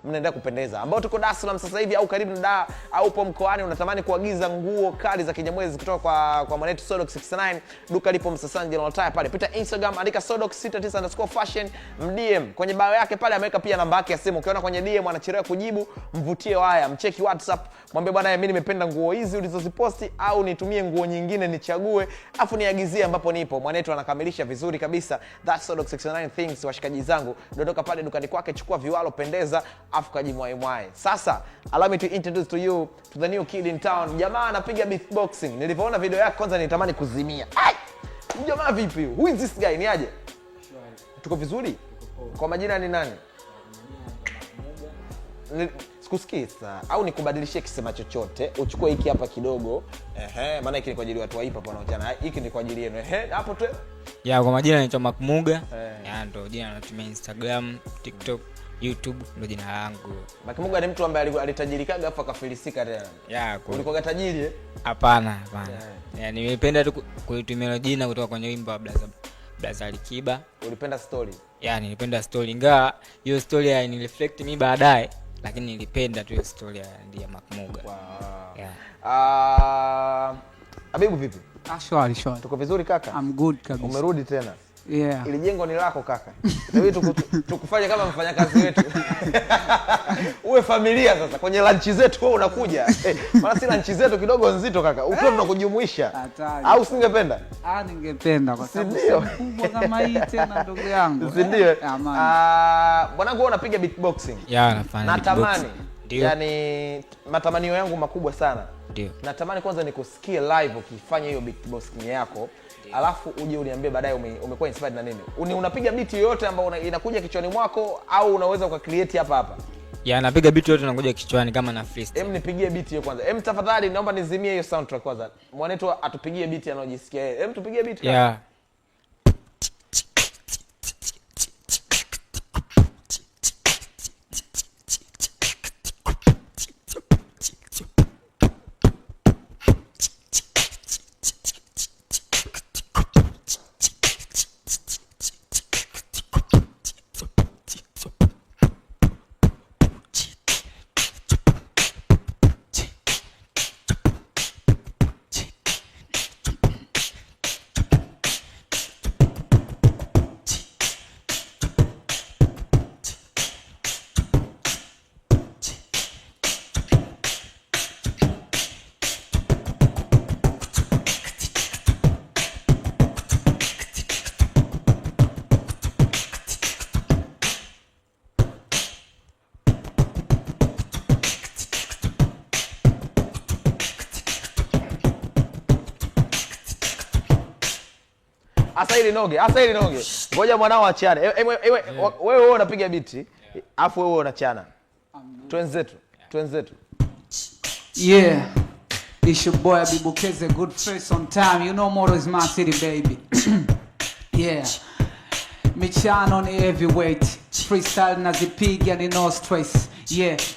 mnaendelea kupendeza. Ambao tuko Dar es Salaam sasa hivi au karibu na Dar au upo mkoani unatamani kuagiza nguo kali za Kinyamwezi kutoka kwa mwanetu Sodox 69, duka lipo Msasani General Tire pale. Pita Instagram andika Sodox69_fashion, mdm kwenye bio yake pale ameweka pia namba yake ya simu. Ukiona kwenye DM anachelewa kujibu, mvutie waya, mcheki WhatsApp, mwambie bwana mimi nimependa nguo hizi ulizoziposti au nitumie nguo nyingine nichague afu niagizie ambapo nipo. Mwanetu anakamilisha vizuri kabisa. That's Sodox 69 things. Washikaji zangu, dondoka pale dukani kwake, chukua viwalo, pendeza afu kajimwaimwai. Sasa allow me to introduce to you to the new kid in town. Jamaa anapiga beatboxing. Nilipoona video yake kwanza nilitamani kuzimia. Ai! Jamaa vipi? Who is this guy? Ni aje? Tuko vizuri? Kwa majina ni nani? Sikusikii sasa. Au nikubadilishie kisema chochote. Uchukue hiki hapa kidogo. Maana hiki ni kwa ajili ya watu wa hip hop wanaochana. Hiki ni kwa ajili yenu. Hapo tu. Ya kwa majina naitwa Makmuga. Ya ndo jina natumia Instagram, TikTok, YouTube ndo jina langu. Makmuga ni mtu ambaye alitajirikaga afa kafilisika tena. Ya ulikuwa tajiri? Hapana. Ya nimependa tu kuitumia jina kutoka kwenye wimbo wa Blaza Alikiba. Ulipenda story? Ya nilipenda story. Ingawa hiyo story hainireflect mimi baadaye, lakini nilipenda tu hiyo story ya Makmuga. Wow. Yeah. Habibu vipi? Shwari. Tuko vizuri kaka? I'm good kabisa. Umerudi tena? Yeah. Ili jengo ni lako kaka. Wewe tukufanye kama mfanyakazi wetu. Uwe familia sasa kwenye lunch zetu wewe unakuja. Maana si lunch zetu kidogo nzito kaka. Ukiwa tunakujumuisha. Au usingependa? Ningependa kwa sababu kubwa kama hii tena ndugu yangu. Ndio. Bwanangu wewe unapiga beatboxing? Yeah, nafanya. Natamani. Yaani matamanio yangu makubwa sana. Ndio. Natamani kwanza nikusikie live ukifanya hiyo beatboxing yako. Alafu uje uniambie baadaye umekuwa inspired na nini. Unapiga beat yoyote ambayo inakuja kichwani mwako au unaweza ukacreate hapa? Ya napiga beat yote inakuja kichwani kama na freestyle. Nipigie beat hiyo kwanza. Tafadhali naomba nizimie hiyo soundtrack kwanza. Mwanetu atupigie beat anojisikia yeye. Tupigie beat kwanza. Yeah. Asa ili noge. Ngoja mwanao achane. Wewe unapiga beat, afu wewe unachana. Twenzetu. Yeah. It's your boy Abibukeze, good face on time. You know Moro is my city baby. Yeah. Michano ni heavyweight. Freestyle nazipiga ni no stress.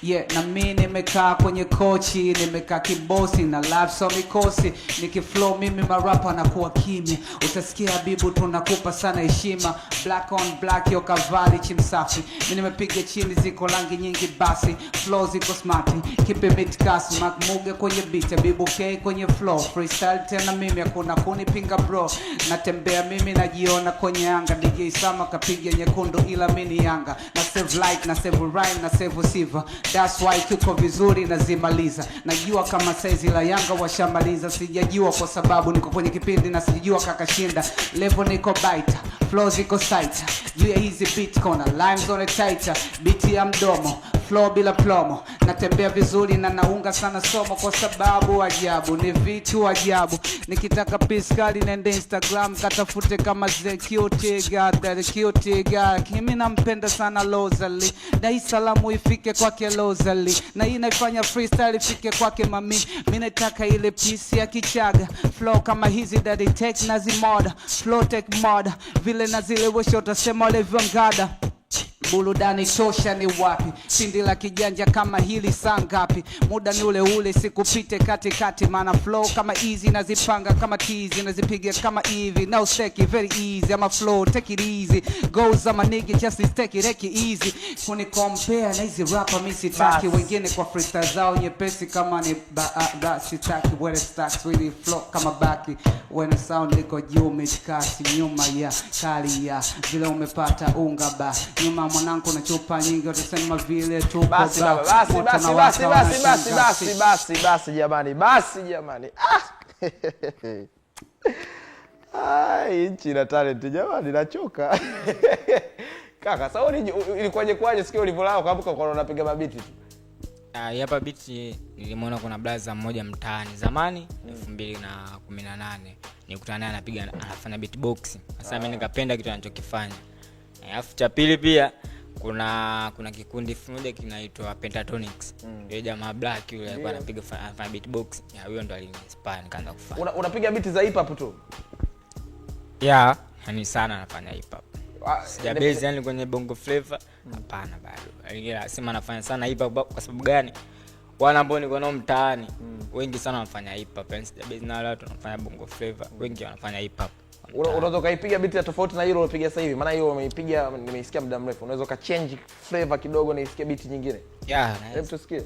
Yeah, na mimi nimekaa kwenye kochi, nimekaa kibosi na live so mikosi, nikiflow mimi marapa nakuwa kimya. Utasikia Habibu tunakupa sana heshima, black on black yo kavari chimsafi. Mimi nimepiga chini ziko rangi nyingi basi, flow ziko smart, keep it cast. Makmuga kwenye beat, Habibu K kwenye flow, freestyle tena mimi hakuna kunipinga bro. Natembea mimi najiona kwenye anga, DJ Sama kapiga nyekundu ila mimi Yanga. Na save light, na save rhyme, na save siva. That's why tuko vizuri na zimaliza. Najua kama saizi la Yanga washamaliza. Sijajua kwa sababu niko kwenye kipindi na sijajua kakashinda. Level niko baita, flow ziko saita. Juu ya hizi beat kona, lines on a tighter. Beat ya mdomo, flow bila plomo. Natembea vizuri na naunga sana somo kwa sababu ajabu ni vitu ajabu. Nikitaka piskali nende Instagram katafute kama cute guy. Kimi nampenda sana Lozali. Na hii salamu ifike kwake Lozali. Na hii naifanya freestyle ifike kwake mami. Mimi nataka ile piece ya Kichaga. Flow kama hizi daddy take na zimoda. Flow take moda. Vile na zile wisho utasema olevyo ngada. burudani tosha ni wapi? Pindi la kijanja kama hili saa ngapi? Muda ni ule ule, sikupite katikati, maana flow kama easy nazipanga kama teasy, nazipiga kama hivi. No stake very easy, I'm a flow take it easy. Goes on my nigga just take it easy. Kuni compare na hizi rapper mimi sitaki, wengine kwa freestyle zao nyepesi kama ni sitaki. Where stacks really flow kama baki, when sound liko juu mitikasi, nyuma ya kali ya vile umepata unga ba, nyuma mwanangu na chupa nyingi utasema vile tu. Basi jamani. Nchi na talent jamani, nachoka. Kaka, sasa ilikuwaje kwaje sikio ulivolao kaamka kwa unapiga mabiti tu? Hapa biti nilimwona kuna blaza mmoja mtaani zamani 2018. Nikutana naye anapiga anafanya beatbox. Sasa mimi nikapenda kitu anachokifanya. Alafu cha pili pia kuna kikundi kimoja kinaitwa Pentatonics. Yule jamaa black yule alikuwa anapiga anafanya beatbox. Huyo ndo aliniinspire nikaanza kufanya. Unapiga beat za hip hop tu? Yani sana nafanya hip hop. Sijabase yani kwenye bongo flavor hapana bado. Ila sema nafanya sana hip hop kwa sababu gani? Wana ambao niko nao mtaani wengi sana wanafanya hip hop. Yani sijabase na watu wanafanya bongo flavor, wengi wanafanya hip hop. Unaweza kaipiga beat tofauti na hilo unapiga sasa hivi? Maana hiyo umeipiga nimeisikia muda mrefu. Unaweza ka change flavor kidogo na isikie beat nyingine? Hebu tusikie.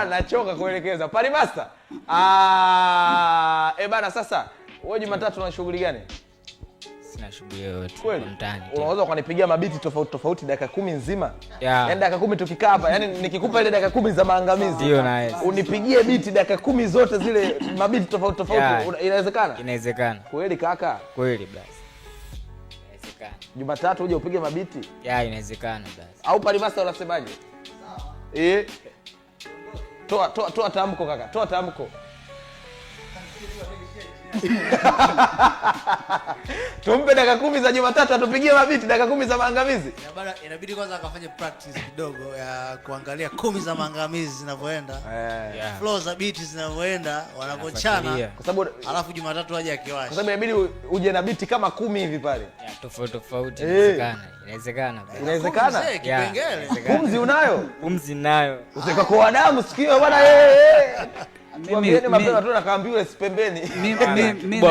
Nachoka kuelekeza. Pali master. Bana sasa, wewe Jumatatu una shughuli gani? Sina shughuli yoyote mtaani. Unaweza kunipigia mabiti tofauti dakika 10 nzima? Yaani dakika 10 tukikaa hapa, yani nikikupa ile dakika 10 za maangamizi. Ndio nice. Unipigie biti dakika 10 zote zile mabiti tofauti. Inawezekana? Inawezekana. Kweli kaka? Kweli basi. Inawezekana. Jumatatu uje upige mabiti? Inawezekana basi. Au Pali master unasemaje? Sawa. Toa tamko kaka, toa tamko. Tumpe dakika 10 za Jumatatu atupigie mabiti dakika 10 za maangamizi. Bado inabidi kwanza akafanye practice kidogo ya kuangalia 10 za maangamizi zinavyoenda. Flow za beats zinavyoenda wanapochana. Kwa sababu alafu Jumatatu aje akiwasha. Kwa sababu inabidi uje na beat kama 10 hivi pale. Tofauti. Inawezekana. Inawezekana? Kipengele. Pumzi unayo? Pumzi nayo. Usika kwa damu sikio bwana mimi mapema tu nakaambiwa pembeni. Mimi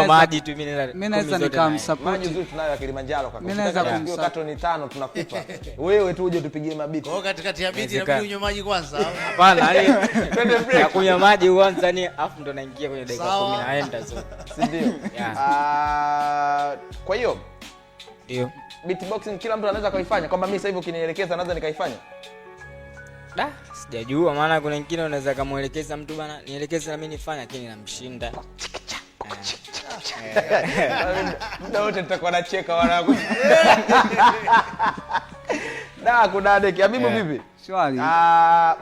maji tu mimi naweza nikamsupport. Maji nzuri tunayo ya Kilimanjaro kaka. Mimi naweza kumsupport katoni 5 tunakupa. Wewe tu uje tupigie mabiti. Kwa katikati ya biti inabidi unywe maji kwanza. Hapana, twende break. Nakunywa maji kwanza ni afu ndo naingia kwenye dakika 10 naenda so. Si ndio? Kwa hiyo ndio beatboxing kila mtu anaweza kuifanya, kwamba mimi sasa hivi ukinielekeza naweza nikaifanya. Sijajua maana kuna wengine unaweza kumuelekeza mtu bana nielekeze na mimi nifanye lakini namshinda. Muda wote tutakuwa nacheka wanangu. Kuna deki Habibu vipi? Shwari.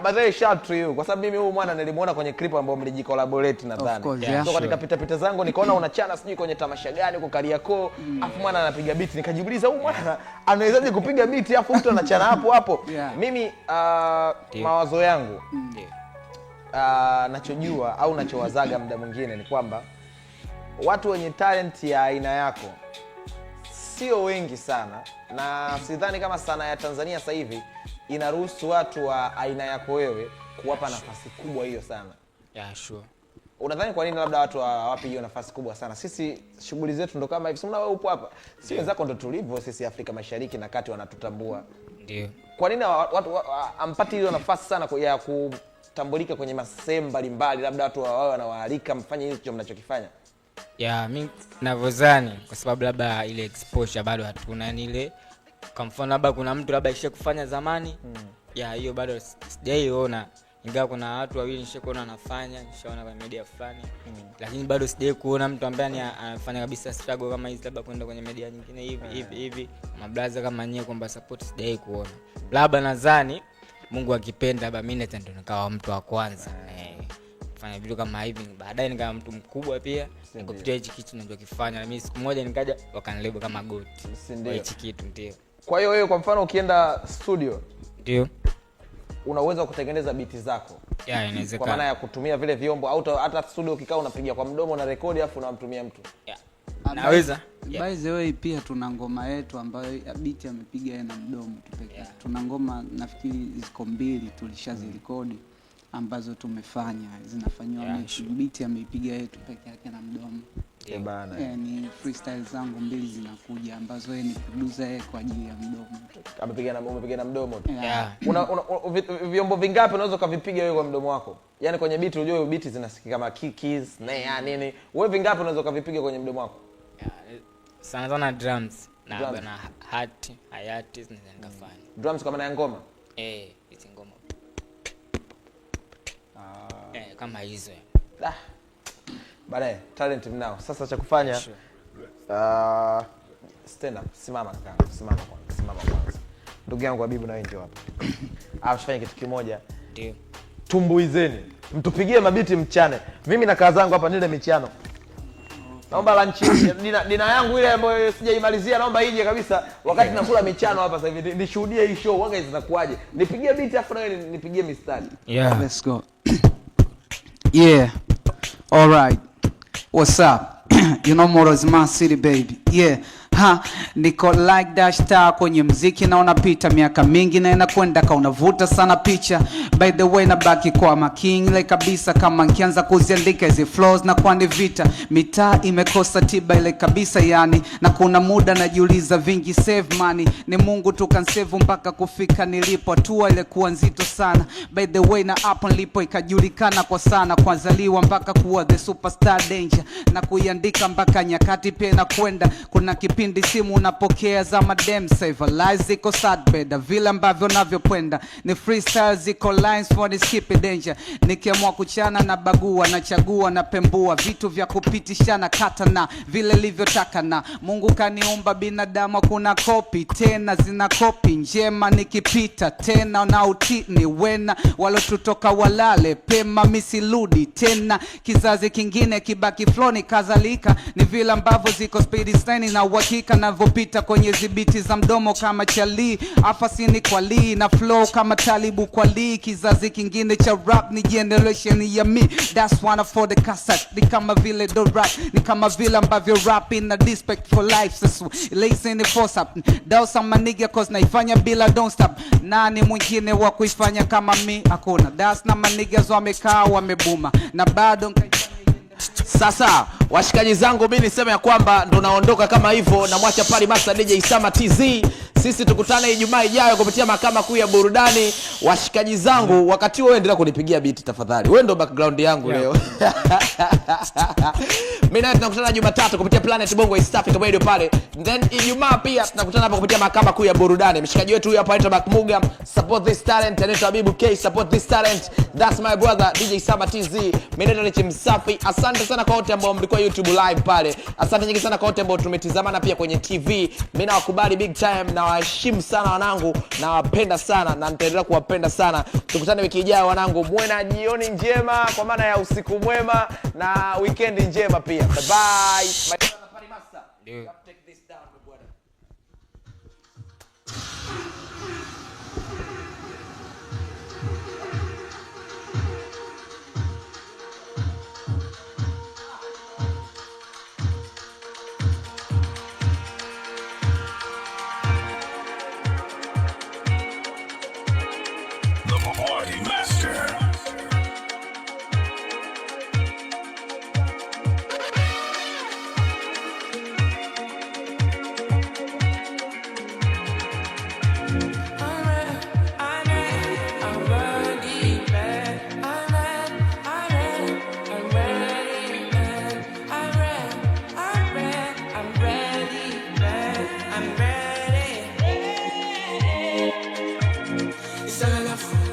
Baadaye shout to you kwa sababu mimi huyu mwana nilimuona kwenye clip ambayo mlijicollaborate nadhani. So katika pita zangu nikaona unachana sijui kwenye tamasha gani huko Kariakoo, afu mwana anapiga beat, nikajiuliza huyu mwana anawezaje kupiga beat afu mtu anachana hapo. Mimi mawazo yangu nachojua au nachowazaga muda mwingine ni kwamba watu wenye talent ya aina yako sio wengi sana, na sidhani kama sana ya Tanzania sasa hivi inaruhusu watu wa aina yako wewe kuwapa nafasi kubwa hiyo sana. Sure. Unadhani kwa nini labda watu hawapi hiyo nafasi kubwa sana? Sisi shughuli zetu ndo kama hivi. Unaona wewe upo hapa. Sisi wenzako ndo tulivyo sisi Afrika Mashariki na Kati wanatutambua. Ndio. Kwa nini watu ampati hiyo nafasi sana ya kutambulika kwenye masehemu mbalimbali, labda watu wao wanawaalika mfanye hicho mnachokifanya? Mimi ninavyozani kwa sababu labda ile exposure bado hatuna, ni ile kwa mfano labda kuna mtu labda ishe kufanya zamani. Hiyo bado sijaiona. Ingawa kuna watu wawili nishakuona wanafanya, nishaona kwenye media fulani. Lakini bado sijai kuona mtu ambaye anafanya kabisa struggle kama hizi, labda kwenda kwenye media nyingine hivi mablaza kama nyewe kwamba support sijai kuona. Labda nadhani Mungu akipenda labda mimi ndio nikawa mtu wa kwanza kufanya vitu kama hivi, baadaye nikawa mtu mkubwa pia kupitia hichi kitu ninachokifanya, na mimi siku moja nikaja wakanilebo kama goti kwa hichi kitu. Ndio. Kwa hiyo wewe kwa mfano ukienda studio, ndio una uwezo wa kutengeneza biti zako? Inawezekana. Kwa maana ya kutumia vile vyombo au hata studio ukikaa unapiga kwa mdomo na rekodi afu unamtumia mtu? Naweza. By the way pia tuna ngoma yetu ambayo beat amepiga yeye na mdomo tu pekee. Tuna ngoma nafikiri ziko 2 tulishazirekodi ambazo tumefanya zinafanywa beat ameipiga yeye tu pekee yake na mdomo. Bana. Ni freestyle zangu 2 zinakuja ambazo yeye ni producer yeye kwa ajili ya mdomo. Umepiga na mdomo tu. Una vyombo vingapi unaweza kuvipiga wewe kwa mdomo wako? Yaani kwenye beat unajua beat zinasikika kama keys, snare nini. Wewe vingapi unaweza kuvipiga kwenye mdomo wako? Sana sana drums na bana hayati zinafanya. Drums kwa maana ya ngoma? Hizi ngoma. Kama hizo. Baadaye talent mnao. Sasa cha kufanya stand up, simama kaka, simama kwanza. Ndugu yangu Habibu na wewe njoo hapa. Tufanye kitu kimoja. Ndio. Tumbuizeni. Mtupigie mabiti mchane. Mimi na kaza zangu hapa nile michano. Naomba lunch dina yangu ile ambayo sijaimalizia naomba ije kabisa wakati nakula michano hapa sasa hivi nishuhudie hii show wanga zinakuaje. Nipigie beat afu na wewe nipigie mistari. Let's go. All right. What's up? You know Moro is my city baby. Niko like dash star kwenye mziki na unapita miaka mingi na inakwenda ka unavuta sana picha. By the way na baki kwa making like kabisa kama nkianza kuziandika hizi flows na kwani vita. Mitaa imekosa tiba ile kabisa yani, na kuna muda najiuliza vingi save money. Ni Mungu tu kan save mpaka kufika nilipo, hatua ile kuwa nzito sana. By the way na hapo nilipo ikajulikana kwa sana, kwanzaliwa mpaka kuwa the superstar danger na kuiandika mpaka nyakati pia inakwenda. Kuna kipindi simu unapokea za madem save lies ziko sad bed vile ambavyo navyopenda ni freestyle ziko lines for the skip danger. Nikiamua kuchana na bagua na chagua na pembua vitu vya kupitishana kata na vile livyotaka, na Mungu kaniumba binadamu kuna kopi tena zina kopi njema nikipita tena na utini wena walotutoka walale pema misiludi tena kizazi kingine kibaki floni kadhalika. Ni vile ambavyo ziko speed stand na uhakika navopita kwenye zibiti za mdomo kama chali afasini kwa li na flow kama talibu kwa li. Kizazi kingine cha rap ni generation ya me, that's one for the cassette. Ni kama vile do rap, ni kama vile ambavyo rap in a respect for life. So listen force up dao some nigga cause naifanya bila don't stop. Nani mwingine wa kuifanya kama mi? Hakuna. That's na manigas wamekaa wamebuma na bado Sasa washikaji zangu mimi niseme ya kwamba ndo naondoka kama hivyo na mwacha pali master DJ Isama TZ. Sisi tukutane Ijumaa ijayo kupitia Mahakama Kuu ya Burudani. Washikaji zangu wakati wewe endelea kunipigia beat tafadhali. Wewe ndo background yangu leo. Mimi na tunakutana Jumatatu kupitia Planet Bongo East Africa Radio pale. Then Ijumaa pia tunakutana hapa kupitia Mahakama Kuu ya Burudani. Mshikaji wetu huyu hapa anaitwa Bakmuga. Support this talent, anaitwa Habibu K. Support this talent. That's my brother DJ Isama TZ. Mimi ndo ni Chimsafi. Asante sana kwa wote ambao mlikuwa YouTube live pale. Asante nyingi sana kwa wote ambao tumetizamana pia kwenye TV. Mimi nawakubali big time na waheshimu sana wanangu, na wapenda sana na nitaendelea kuwapenda sana. Tukutane wiki ijayo wanangu. Muwe na jioni njema kwa maana ya usiku mwema na weekend njema pia. Bye bye. Take this down brother. The Party Master.